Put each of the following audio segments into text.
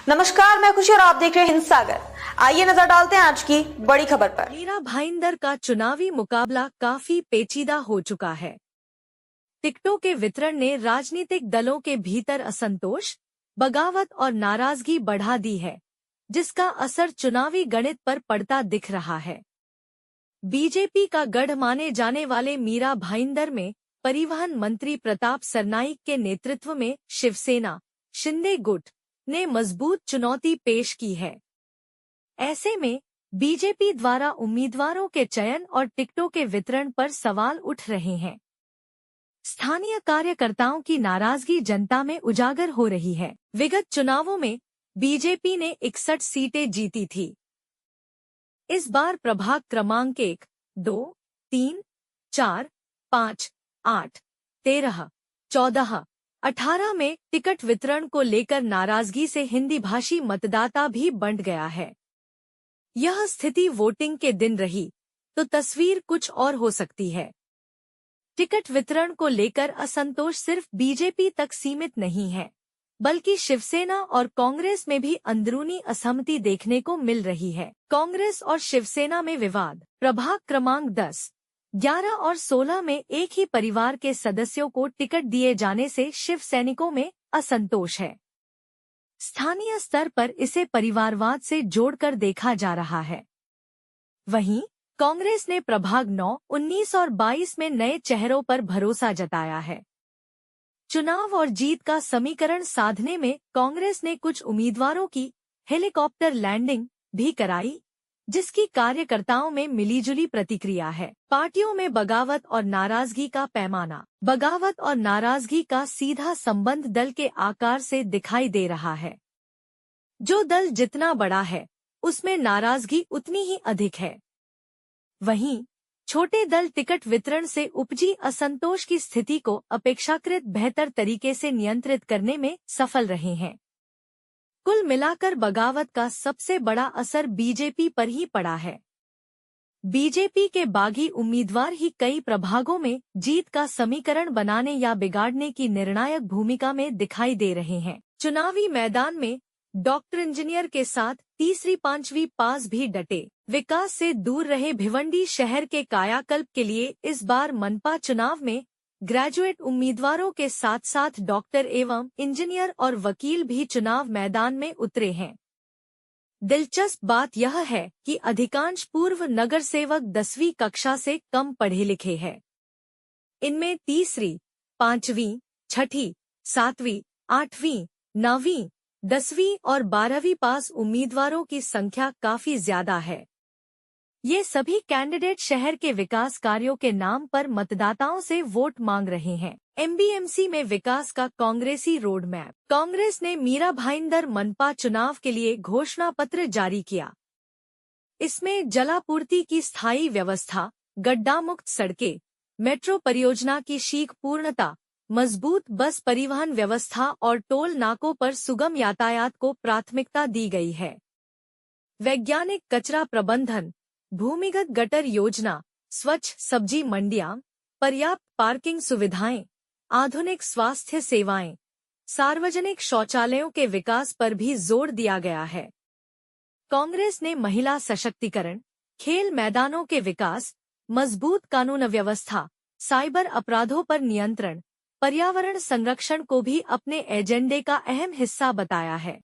नमस्कार, मैं खुशी और आप देख रहे हैं हिंद सागर। आइए नजर डालते हैं आज की बड़ी खबर पर। मीरा भाईंदर का चुनावी मुकाबला काफी पेचीदा हो चुका है। टिकटों के वितरण ने राजनीतिक दलों के भीतर असंतोष, बगावत और नाराजगी बढ़ा दी है, जिसका असर चुनावी गणित पर पड़ता दिख रहा है। बीजेपी का गढ़ माने जाने वाले मीरा भाईंदर में परिवहन मंत्री प्रताप सरनाईक के नेतृत्व में शिवसेना शिंदे गुट ने मजबूत चुनौती पेश की है। ऐसे में बीजेपी द्वारा उम्मीदवारों के चयन और टिकटों के वितरण पर सवाल उठ रहे हैं। स्थानीय कार्यकर्ताओं की नाराजगी जनता में उजागर हो रही है। विगत चुनावों में बीजेपी ने 61 सीटें जीती थी। इस बार प्रभाग क्रमांक 1, 2, 3, 4, 5, 8, 13, 14, 18 में टिकट वितरण को लेकर नाराजगी से हिंदी भाषी मतदाता भी बंट गया है। यह स्थिति वोटिंग के दिन रही तो तस्वीर कुछ और हो सकती है। टिकट वितरण को लेकर असंतोष सिर्फ बीजेपी तक सीमित नहीं है, बल्कि शिवसेना और कांग्रेस में भी अंदरूनी असहमति देखने को मिल रही है। कांग्रेस और शिवसेना में विवाद। प्रभाग क्रमांक 10, 11 और 16 में एक ही परिवार के सदस्यों को टिकट दिए जाने से शिव सैनिकों में असंतोष है। स्थानीय स्तर पर इसे परिवारवाद से जोड़कर देखा जा रहा है। वहीं कांग्रेस ने प्रभाग 9, 19 और 22 में नए चेहरों पर भरोसा जताया है। चुनाव और जीत का समीकरण साधने में कांग्रेस ने कुछ उम्मीदवारों की हेलीकॉप्टर लैंडिंग भी कराई, जिसकी कार्यकर्ताओं में मिलीजुली प्रतिक्रिया है। पार्टियों में बगावत और नाराजगी का पैमाना। बगावत और नाराजगी का सीधा संबंध दल के आकार से दिखाई दे रहा है। जो दल जितना बड़ा है, उसमें नाराजगी उतनी ही अधिक है। वहीं छोटे दल टिकट वितरण से उपजी असंतोष की स्थिति को अपेक्षाकृत बेहतर तरीके से नियंत्रित करने में सफल रहे हैं। कुल मिलाकर बगावत का सबसे बड़ा असर बीजेपी पर ही पड़ा है। बीजेपी के बागी उम्मीदवार ही कई प्रभागों में जीत का समीकरण बनाने या बिगाड़ने की निर्णायक भूमिका में दिखाई दे रहे हैं। चुनावी मैदान में डॉक्टर इंजीनियर के साथ तीसरी पांचवी पास भी डटे। विकास से दूर रहे भिवंडी शहर के कायाकल्प के लिए इस बार मनपा चुनाव में ग्रेजुएट उम्मीदवारों के साथ साथ डॉक्टर एवं इंजीनियर और वकील भी चुनाव मैदान में उतरे हैं। दिलचस्प बात यह है कि अधिकांश पूर्व नगर सेवक 10वीं कक्षा से कम पढ़े लिखे हैं। इनमें तीसरी, पांचवी, छठी, 7वीं, 8वीं, 9वीं, 10वीं और 12वीं पास उम्मीदवारों की संख्या काफी ज्यादा है। ये सभी कैंडिडेट शहर के विकास कार्यों के नाम पर मतदाताओं से वोट मांग रहे हैं। एमबीएमसी में विकास का कांग्रेसी रोड मैप। कांग्रेस ने मीरा भाईंदर मनपा चुनाव के लिए घोषणा पत्र जारी किया। इसमें जलापूर्ति की स्थायी व्यवस्था, गड्ढा मुक्त सड़कें, मेट्रो परियोजना की शीघ्र पूर्णता, मजबूत बस परिवहन व्यवस्था और टोल नाकों पर सुगम यातायात को प्राथमिकता दी गई है। वैज्ञानिक कचरा प्रबंधन, भूमिगत गटर योजना, स्वच्छ सब्जी मंडियां, पर्याप्त पार्किंग सुविधाएं, आधुनिक स्वास्थ्य सेवाएं, सार्वजनिक शौचालयों के विकास पर भी जोर दिया गया है। कांग्रेस ने महिला सशक्तिकरण, खेल मैदानों के विकास, मजबूत कानून व्यवस्था, साइबर अपराधों पर नियंत्रण, पर्यावरण संरक्षण को भी अपने एजेंडे का अहम हिस्सा बताया है।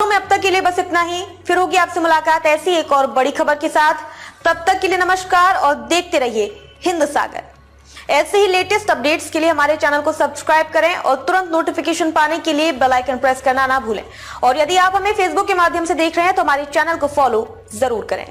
अब तक के लिए बस इतना ही। फिर होगी आपसे मुलाकात ऐसी एक और बड़ी खबर के साथ। तब तक के लिए नमस्कार और देखते रहिए हिंद सागर। ऐसे ही लेटेस्ट अपडेट्स के लिए हमारे चैनल को सब्सक्राइब करें और तुरंत नोटिफिकेशन पाने के लिए बेल आइकन प्रेस करना ना भूलें। और यदि आप हमें फेसबुक के माध्यम से देख रहे हैं तो हमारे चैनल को फॉलो जरूर करें।